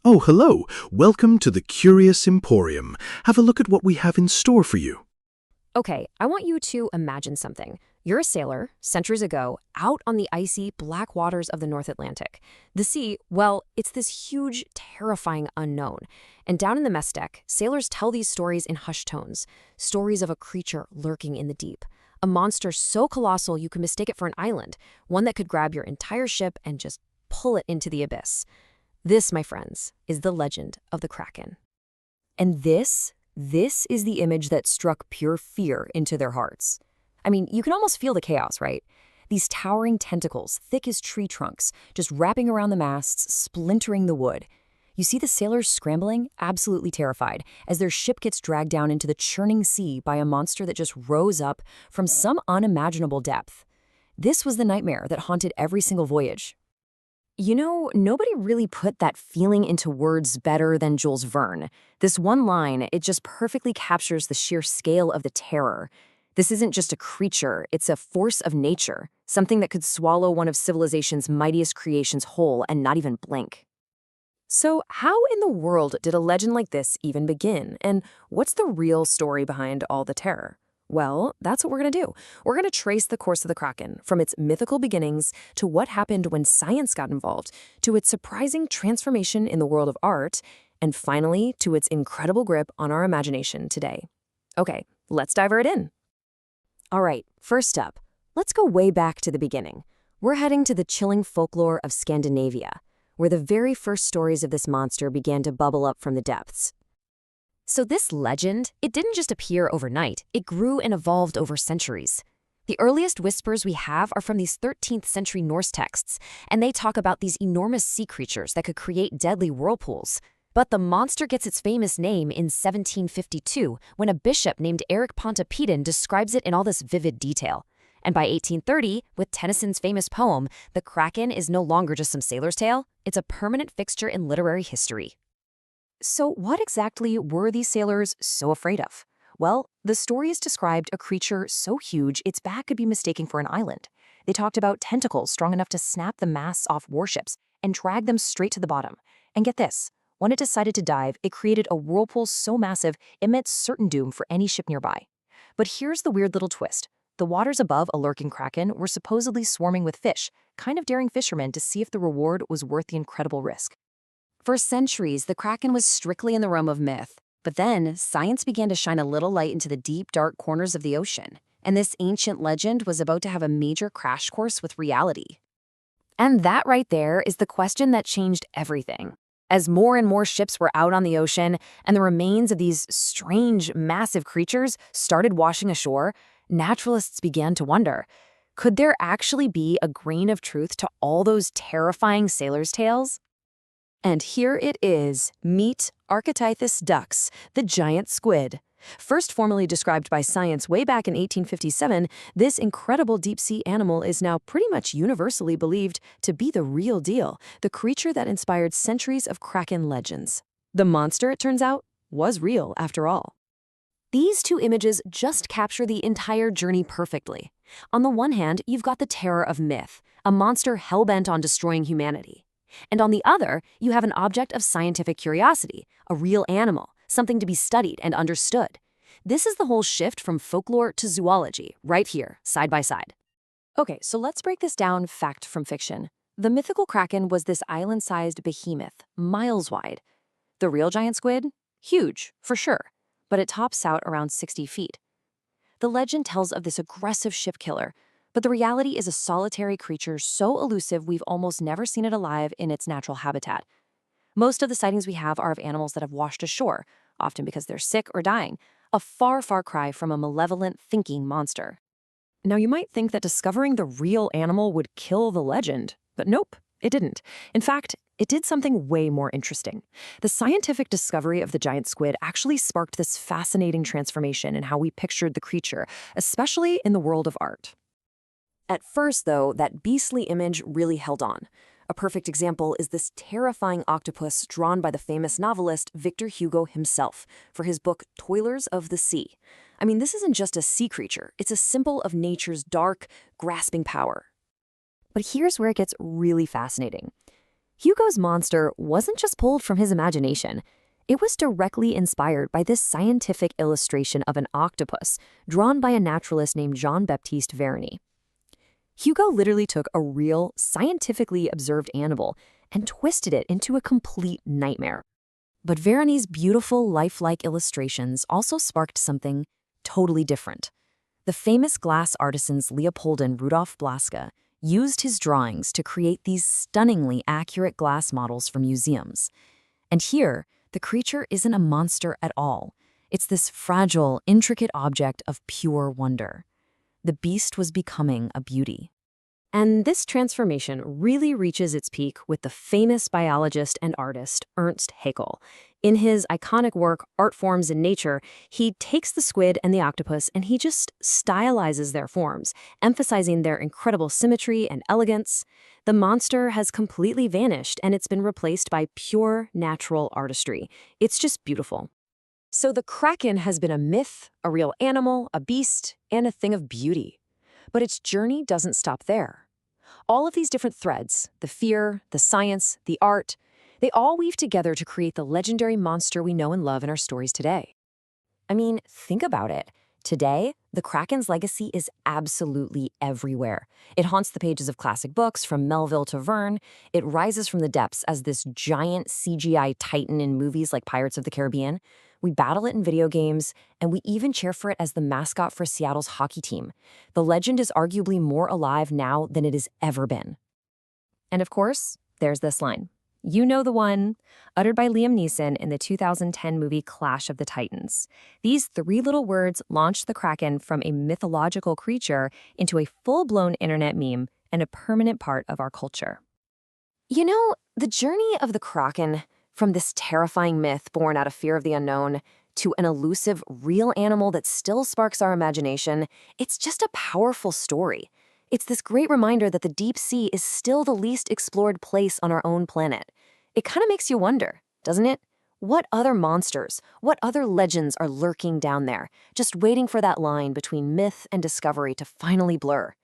Oh, hello. Welcome to the Curious Emporium. Have a look at what we have in store for you. Okay, I want you to imagine something. You're a sailor, centuries ago, out on the icy, black waters of the North Atlantic. The sea, well, it's this huge, terrifying unknown. And down in the mess deck, sailors tell these stories in hushed tones. Stories of a creature lurking in the deep. A monster so colossal you can mistake it for an island. One that could grab your entire ship and just pull it into the abyss. This, my friends, is the legend of the Kraken. And this is the image that struck pure fear into their hearts. I mean, you can almost feel the chaos, right? These towering tentacles, thick as tree trunks, just wrapping around the masts, splintering the wood. You see the sailors scrambling, absolutely terrified, as their ship gets dragged down into the churning sea by a monster that just rose up from some unimaginable depth. This was the nightmare that haunted every single voyage. You know, nobody really put that feeling into words better than Jules Verne. This one line, it just perfectly captures the sheer scale of the terror. This isn't just a creature, it's a force of nature, something that could swallow one of civilization's mightiest creations whole and not even blink. So, how in the world did a legend like this even begin? And what's the real story behind all the terror? Well, that's what we're going to do. We're going to trace the course of the Kraken, from its mythical beginnings to what happened when science got involved, to its surprising transformation in the world of art, and finally, to its incredible grip on our imagination today. Okay, let's dive right in. All right, first up, let's go way back to the beginning. We're heading to the chilling folklore of Scandinavia, where the very first stories of this monster began to bubble up from the depths. So this legend, it didn't just appear overnight, it grew and evolved over centuries. The earliest whispers we have are from these 13th century Norse texts, and they talk about these enormous sea creatures that could create deadly whirlpools. But the monster gets its famous name in 1752, when a bishop named Eric Pontoppidan describes it in all this vivid detail. And by 1830, with Tennyson's famous poem, the Kraken is no longer just some sailor's tale, it's a permanent fixture in literary history. So what exactly were these sailors so afraid of? Well, the stories described a creature so huge its back could be mistaken for an island. They talked about tentacles strong enough to snap the masts off warships and drag them straight to the bottom. And get this, when it decided to dive, it created a whirlpool so massive it meant certain doom for any ship nearby. But here's the weird little twist. The waters above a lurking kraken were supposedly swarming with fish, kind of daring fishermen to see if the reward was worth the incredible risk. For centuries, the Kraken was strictly in the realm of myth. But then, science began to shine a little light into the deep, dark corners of the ocean. And this ancient legend was about to have a major crash course with reality. And that right there is the question that changed everything. As more and more ships were out on the ocean, and the remains of these strange, massive creatures started washing ashore, naturalists began to wonder, could there actually be a grain of truth to all those terrifying sailors' tales? And here it is, meet Architithus dux, the giant squid. First formally described by science way back in 1857, this incredible deep-sea animal is now pretty much universally believed to be the real deal, the creature that inspired centuries of Kraken legends. The monster, it turns out, was real after all. These two images just capture the entire journey perfectly. On the one hand, you've got the terror of myth, a monster hell-bent on destroying humanity. And on the other, you have an object of scientific curiosity, a real animal, something to be studied and understood. This is the whole shift from folklore to zoology, right here, side by side. Okay, so let's break this down fact from fiction. The mythical Kraken was this island-sized behemoth, miles wide. The real giant squid? Huge, for sure, but it tops out around 60 feet. The legend tells of this aggressive ship killer, but the reality is a solitary creature so elusive we've almost never seen it alive in its natural habitat. Most of the sightings we have are of animals that have washed ashore, often because they're sick or dying, a far, far cry from a malevolent, thinking monster. Now you might think that discovering the real animal would kill the legend, but nope, it didn't. In fact, it did something way more interesting. The scientific discovery of the giant squid actually sparked this fascinating transformation in how we pictured the creature, especially in the world of art. At first, though, that beastly image really held on. A perfect example is this terrifying octopus drawn by the famous novelist Victor Hugo himself for his book Toilers of the Sea. I mean, this isn't just a sea creature, it's a symbol of nature's dark, grasping power. But here's where it gets really fascinating. Hugo's monster wasn't just pulled from his imagination. It was directly inspired by this scientific illustration of an octopus drawn by a naturalist named Jean-Baptiste Verny. Hugo literally took a real, scientifically observed animal and twisted it into a complete nightmare. But Verony's beautiful, lifelike illustrations also sparked something totally different. The famous glass artisans Leopold and Rudolf Blaska used his drawings to create these stunningly accurate glass models for museums. And here, the creature isn't a monster at all. It's this fragile, intricate object of pure wonder. The beast was becoming a beauty. And this transformation really reaches its peak with the famous biologist and artist Ernst Haeckel. In his iconic work, Art Forms in Nature, he takes the squid and the octopus and he just stylizes their forms, emphasizing their incredible symmetry and elegance. The monster has completely vanished and it's been replaced by pure natural artistry. It's just beautiful. So the Kraken has been a myth, a real animal, a beast, and a thing of beauty. But its journey doesn't stop there. All of these different threads, the fear, the science, the art, they all weave together to create the legendary monster we know and love in our stories today. I mean, think about it. Today, the Kraken's legacy is absolutely everywhere. It haunts the pages of classic books, from Melville to Verne. It rises from the depths as this giant CGI titan in movies like Pirates of the Caribbean. We battle it in video games, and we even cheer for it as the mascot for Seattle's hockey team. The legend is arguably more alive now than it has ever been. And of course, there's this line. You know the one, uttered by Liam Neeson in the 2010 movie Clash of the Titans. These three little words launched the Kraken from a mythological creature into a full-blown internet meme and a permanent part of our culture. You know, the journey of the Kraken, from this terrifying myth born out of fear of the unknown to an elusive, real animal that still sparks our imagination, it's just a powerful story. It's this great reminder that the deep sea is still the least explored place on our own planet. It kind of makes you wonder, doesn't it? What other monsters, what other legends are lurking down there, just waiting for that line between myth and discovery to finally blur?